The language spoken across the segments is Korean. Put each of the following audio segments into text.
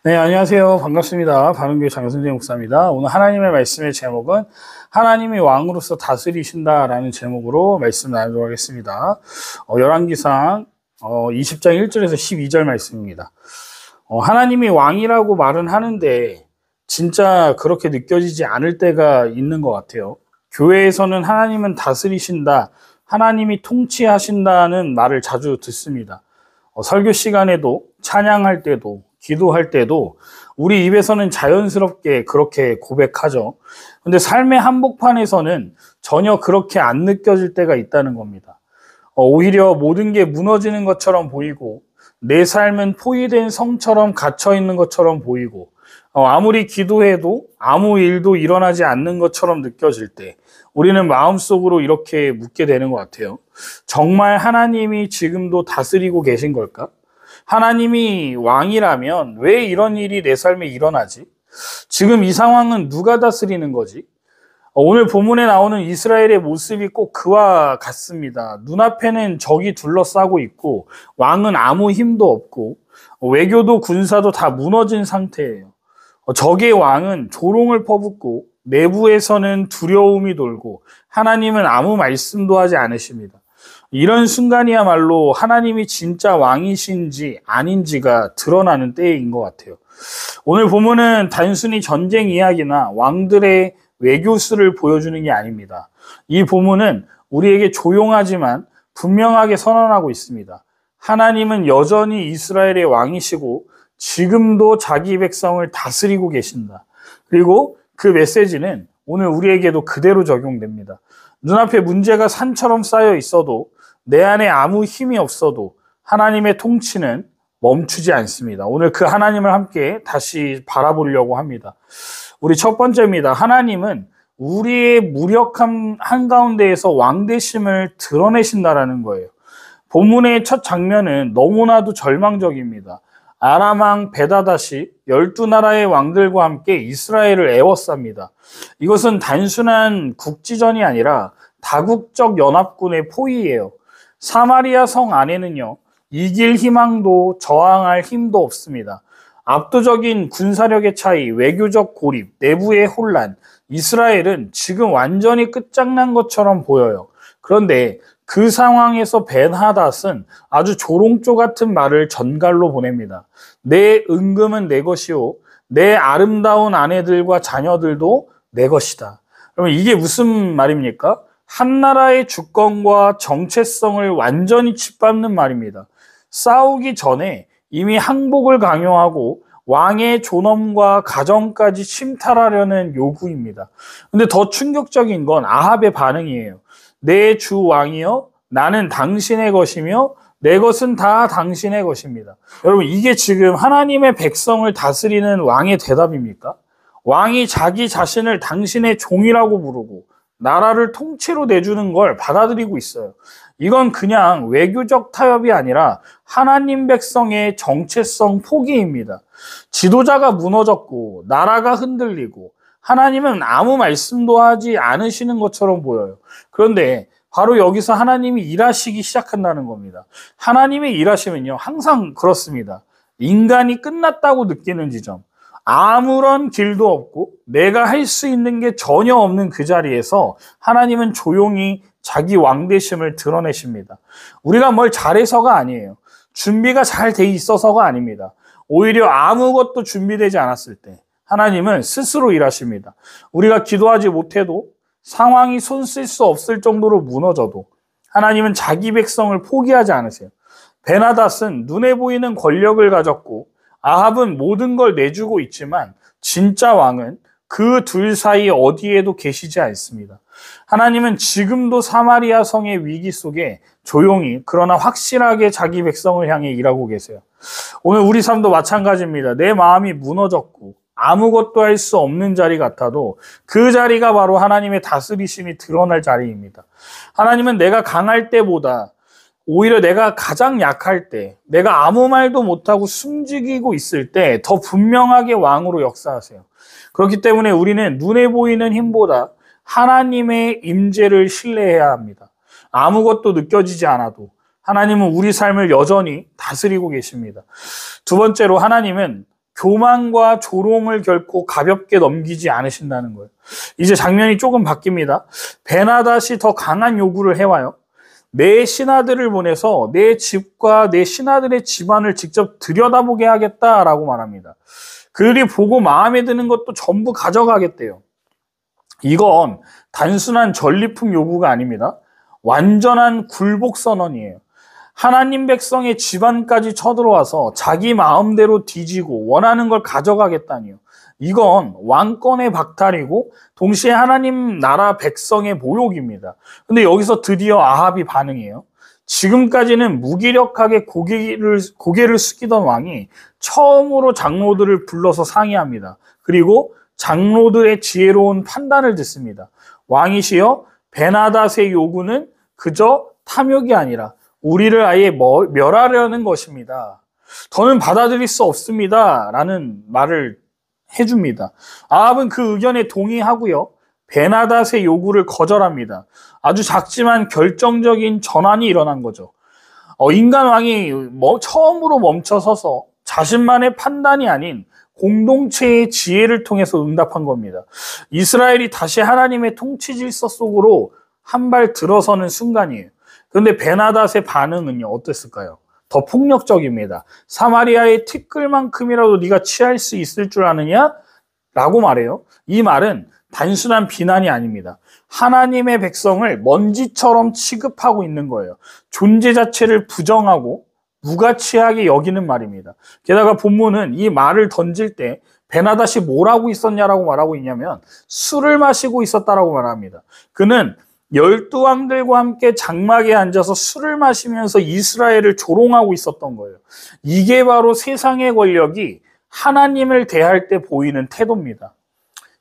네, 안녕하세요. 반갑습니다. 바른교회 장승재 목사입니다. 오늘 하나님의 말씀의 제목은 하나님이 왕으로서 다스리신다라는 제목으로 말씀 나누도록 하겠습니다. 열왕기상 20장 1절에서 12절 말씀입니다. 하나님이 왕이라고 말은 하는데 진짜 그렇게 느껴지지 않을 때가 있는 것 같아요. 교회에서는 하나님은 다스리신다, 하나님이 통치하신다는 말을 자주 듣습니다. 설교 시간에도, 찬양할 때도, 기도할 때도 우리 입에서는 자연스럽게 그렇게 고백하죠. 근데 삶의 한복판에서는 전혀 그렇게 안 느껴질 때가 있다는 겁니다. 오히려 모든 게 무너지는 것처럼 보이고 내 삶은 포위된 성처럼 갇혀 있는 것처럼 보이고 아무리 기도해도 아무 일도 일어나지 않는 것처럼 느껴질 때 우리는 마음속으로 이렇게 묻게 되는 것 같아요. 정말 하나님이 지금도 다스리고 계신 걸까? 하나님이 왕이라면 왜 이런 일이 내 삶에 일어나지? 지금 이 상황은 누가 다스리는 거지? 오늘 본문에 나오는 이스라엘의 모습이 꼭 그와 같습니다. 눈앞에는 적이 둘러싸고 있고 왕은 아무 힘도 없고 외교도 군사도 다 무너진 상태예요. 적의 왕은 조롱을 퍼붓고 내부에서는 두려움이 돌고 하나님은 아무 말씀도 하지 않으십니다. 이런 순간이야말로 하나님이 진짜 왕이신지 아닌지가 드러나는 때인 것 같아요. 오늘 본문은 단순히 전쟁 이야기나 왕들의 외교수를 보여주는 게 아닙니다. 이 본문은 우리에게 조용하지만 분명하게 선언하고 있습니다. 하나님은 여전히 이스라엘의 왕이시고 지금도 자기 백성을 다스리고 계신다. 그리고 그 메시지는 오늘 우리에게도 그대로 적용됩니다. 눈앞에 문제가 산처럼 쌓여 있어도 내 안에 아무 힘이 없어도 하나님의 통치는 멈추지 않습니다. 오늘 그 하나님을 함께 다시 바라보려고 합니다. 우리 첫 번째입니다. 하나님은 우리의 무력함 한가운데에서 왕되심을 드러내신다라는 거예요. 본문의 첫 장면은 너무나도 절망적입니다. 아람 왕 베다닷이 12나라의 왕들과 함께 이스라엘을 에워쌉니다. 이것은 단순한 국지전이 아니라 다국적 연합군의 포위예요. 사마리아 성 안에는요, 이길 희망도 저항할 힘도 없습니다. 압도적인 군사력의 차이, 외교적 고립, 내부의 혼란, 이스라엘은 지금 완전히 끝장난 것처럼 보여요. 그런데 그 상황에서 벤하닷은 아주 조롱조 같은 말을 전갈로 보냅니다. 내 은금은 내 것이요, 내 아름다운 아내들과 자녀들도 내 것이다. 그러면 이게 무슨 말입니까? 한 나라의 주권과 정체성을 완전히 짓밟는 말입니다. 싸우기 전에 이미 항복을 강요하고 왕의 존엄과 가정까지 침탈하려는 요구입니다. 근데 더 충격적인 건 아합의 반응이에요. 내 주 왕이여, 나는 당신의 것이며 내 것은 다 당신의 것입니다. 여러분, 이게 지금 하나님의 백성을 다스리는 왕의 대답입니까? 왕이 자기 자신을 당신의 종이라고 부르고 나라를 통째로 내주는 걸 받아들이고 있어요. 이건 그냥 외교적 타협이 아니라 하나님 백성의 정체성 포기입니다. 지도자가 무너졌고 나라가 흔들리고 하나님은 아무 말씀도 하지 않으시는 것처럼 보여요. 그런데 바로 여기서 하나님이 일하시기 시작한다는 겁니다. 하나님의 일하심은요, 항상 그렇습니다. 인간이 끝났다고 느끼는 지점, 아무런 길도 없고 내가 할 수 있는 게 전혀 없는 그 자리에서 하나님은 조용히 자기 왕되심을 드러내십니다. 우리가 뭘 잘해서가 아니에요. 준비가 잘 돼 있어서가 아닙니다. 오히려 아무것도 준비되지 않았을 때 하나님은 스스로 일하십니다. 우리가 기도하지 못해도 상황이 손쓸 수 없을 정도로 무너져도 하나님은 자기 백성을 포기하지 않으세요. 벤하닷은 눈에 보이는 권력을 가졌고 아합은 모든 걸 내주고 있지만 진짜 왕은 그 둘 사이 어디에도 계시지 않습니다. 하나님은 지금도 사마리아 성의 위기 속에 조용히 그러나 확실하게 자기 백성을 향해 일하고 계세요. 오늘 우리 삶도 마찬가지입니다. 내 마음이 무너졌고 아무것도 할 수 없는 자리 같아도 그 자리가 바로 하나님의 다스리심이 드러날 자리입니다. 하나님은 내가 강할 때보다 오히려 내가 가장 약할 때, 내가 아무 말도 못하고 숨지기고 있을 때 더 분명하게 왕으로 역사하세요. 그렇기 때문에 우리는 눈에 보이는 힘보다 하나님의 임재를 신뢰해야 합니다. 아무것도 느껴지지 않아도 하나님은 우리 삶을 여전히 다스리고 계십니다. 두 번째로 하나님은 교만과 조롱을 결코 가볍게 넘기지 않으신다는 거예요. 이제 장면이 조금 바뀝니다. 베나닷이 더 강한 요구를 해와요. 내 신하들을 보내서 내 집과 내 신하들의 집안을 직접 들여다보게 하겠다라고 말합니다. 그들이 보고 마음에 드는 것도 전부 가져가겠대요. 이건 단순한 전리품 요구가 아닙니다. 완전한 굴복 선언이에요. 하나님 백성의 집안까지 쳐들어와서 자기 마음대로 뒤지고 원하는 걸 가져가겠다니요. 이건 왕권의 박탈이고 동시에 하나님 나라 백성의 모욕입니다. 근데 여기서 드디어 아합이 반응해요. 지금까지는 무기력하게 고개를 숙이던 왕이 처음으로 장로들을 불러서 상의합니다. 그리고 장로들의 지혜로운 판단을 듣습니다. 왕이시여, 베나닷의 요구는 그저 탐욕이 아니라 우리를 아예 멸하려는 것입니다. 더는 받아들일 수 없습니다. 라는 말을 해줍니다. 아합은 그 의견에 동의하고요. 베나닷의 요구를 거절합니다. 아주 작지만 결정적인 전환이 일어난 거죠. 인간 왕이 처음으로 멈춰서서 자신만의 판단이 아닌 공동체의 지혜를 통해서 응답한 겁니다. 이스라엘이 다시 하나님의 통치 질서 속으로 한 발 들어서는 순간이에요. 그런데 베나닷의 반응은요, 어땠을까요? 더 폭력적입니다. 사마리아의 티끌만큼이라도 네가 취할 수 있을 줄 아느냐? 라고 말해요. 이 말은 단순한 비난이 아닙니다. 하나님의 백성을 먼지처럼 취급하고 있는 거예요. 존재 자체를 부정하고 무가치하게 여기는 말입니다. 게다가 본문은 이 말을 던질 때 베나닷이 뭘 하고 있었냐라고 말하고 있냐면 술을 마시고 있었다라고 말합니다. 그는 12왕들과 함께 장막에 앉아서 술을 마시면서 이스라엘을 조롱하고 있었던 거예요. 이게 바로 세상의 권력이 하나님을 대할 때 보이는 태도입니다.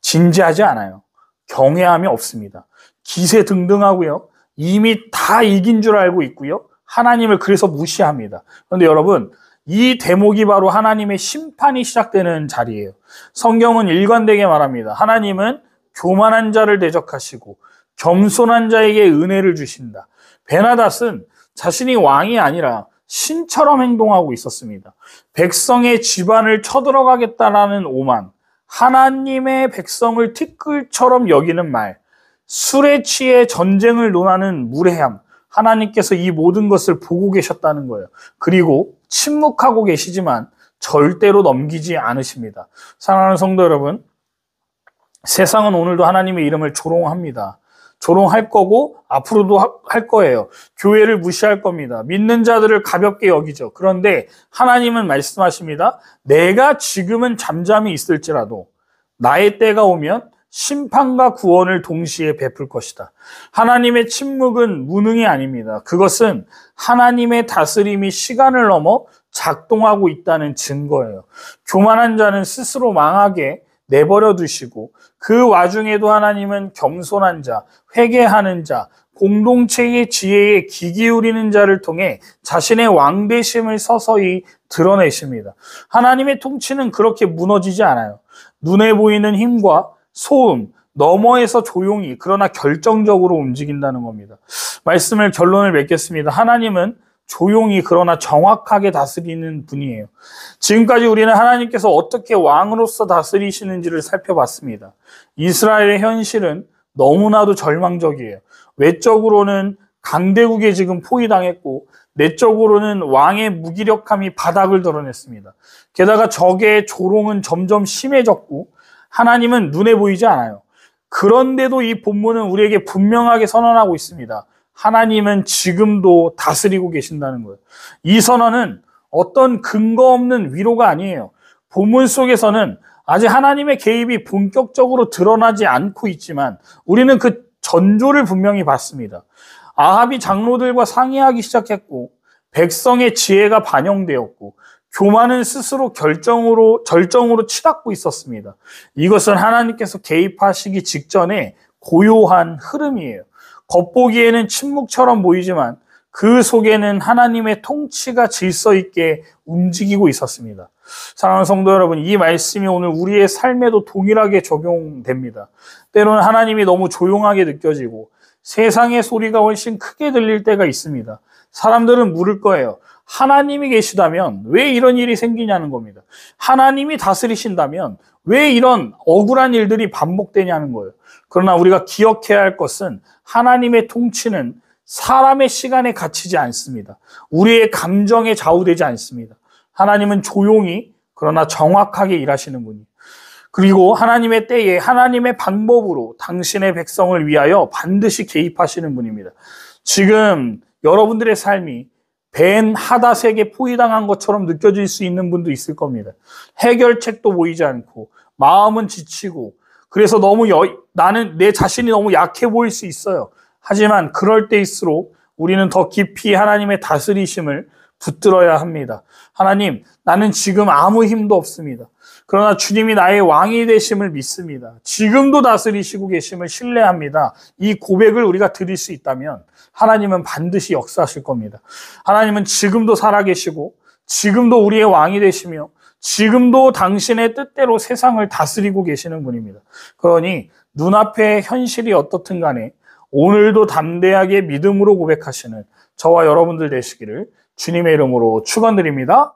진지하지 않아요. 경외함이 없습니다. 기세등등하고요. 이미 다 이긴 줄 알고 있고요. 하나님을 그래서 무시합니다. 그런데 여러분, 이 대목이 바로 하나님의 심판이 시작되는 자리예요. 성경은 일관되게 말합니다. 하나님은 교만한 자를 대적하시고 겸손한 자에게 은혜를 주신다. 베나닷은 자신이 왕이 아니라 신처럼 행동하고 있었습니다. 백성의 집안을 쳐들어가겠다라는 오만, 하나님의 백성을 티끌처럼 여기는 말, 술에 취해 전쟁을 논하는 무례함, 하나님께서 이 모든 것을 보고 계셨다는 거예요. 그리고 침묵하고 계시지만 절대로 넘기지 않으십니다. 사랑하는 성도 여러분, 세상은 오늘도 하나님의 이름을 조롱합니다. 조롱할 거고 앞으로도 할 거예요. 교회를 무시할 겁니다. 믿는 자들을 가볍게 여기죠. 그런데 하나님은 말씀하십니다. 내가 지금은 잠잠히 있을지라도 나의 때가 오면 심판과 구원을 동시에 베풀 것이다. 하나님의 침묵은 무능이 아닙니다. 그것은 하나님의 다스림이 시간을 넘어 작동하고 있다는 증거예요. 교만한 자는 스스로 망하게 내버려 두시고 그 와중에도 하나님은 겸손한 자, 회개하는 자, 공동체의 지혜에 귀 기울이는 자를 통해 자신의 왕되심을 서서히 드러내십니다. 하나님의 통치는 그렇게 무너지지 않아요. 눈에 보이는 힘과 소음, 너머에서 조용히 그러나 결정적으로 움직인다는 겁니다. 말씀을 결론을 맺겠습니다. 하나님은 조용히 그러나 정확하게 다스리는 분이에요. 지금까지 우리는 하나님께서 어떻게 왕으로서 다스리시는지를 살펴봤습니다. 이스라엘의 현실은 너무나도 절망적이에요. 외적으로는 강대국에 지금 포위당했고 내적으로는 왕의 무기력함이 바닥을 드러냈습니다. 게다가 적의 조롱은 점점 심해졌고 하나님은 눈에 보이지 않아요. 그런데도 이 본문은 우리에게 분명하게 선언하고 있습니다. 하나님은 지금도 다스리고 계신다는 거예요. 이 선언은 어떤 근거 없는 위로가 아니에요. 본문 속에서는 아직 하나님의 개입이 본격적으로 드러나지 않고 있지만 우리는 그 전조를 분명히 봤습니다. 아합이 장로들과 상의하기 시작했고 백성의 지혜가 반영되었고 교만은 스스로 절정으로 치닫고 있었습니다. 이것은 하나님께서 개입하시기 직전에 고요한 흐름이에요. 겉보기에는 침묵처럼 보이지만 그 속에는 하나님의 통치가 질서 있게 움직이고 있었습니다. 사랑하는 성도 여러분, 이 말씀이 오늘 우리의 삶에도 동일하게 적용됩니다. 때로는 하나님이 너무 조용하게 느껴지고 세상의 소리가 훨씬 크게 들릴 때가 있습니다. 사람들은 물을 거예요. 하나님이 계시다면 왜 이런 일이 생기냐는 겁니다. 하나님이 다스리신다면 왜 이런 억울한 일들이 반복되냐는 거예요. 그러나 우리가 기억해야 할 것은 하나님의 통치는 사람의 시간에 갇히지 않습니다. 우리의 감정에 좌우되지 않습니다. 하나님은 조용히 그러나 정확하게 일하시는 분이에요. 그리고 하나님의 때에 하나님의 방법으로 당신의 백성을 위하여 반드시 개입하시는 분입니다. 지금 여러분들의 삶이 벤 하닷에게 포위당한 것처럼 느껴질 수 있는 분도 있을 겁니다. 해결책도 보이지 않고 마음은 지치고 그래서 너무 나는 내 자신이 너무 약해 보일 수 있어요. 하지만 그럴 때일수록 우리는 더 깊이 하나님의 다스리심을 붙들어야 합니다. 하나님, 나는 지금 아무 힘도 없습니다. 그러나 주님이 나의 왕이 되심을 믿습니다. 지금도 다스리시고 계심을 신뢰합니다. 이 고백을 우리가 드릴 수 있다면 하나님은 반드시 역사하실 겁니다. 하나님은 지금도 살아계시고 지금도 우리의 왕이 되시며 지금도 당신의 뜻대로 세상을 다스리고 계시는 분입니다. 그러니 눈앞의 현실이 어떻든 간에 오늘도 담대하게 믿음으로 고백하시는 저와 여러분들 되시기를 주님의 이름으로 축원드립니다.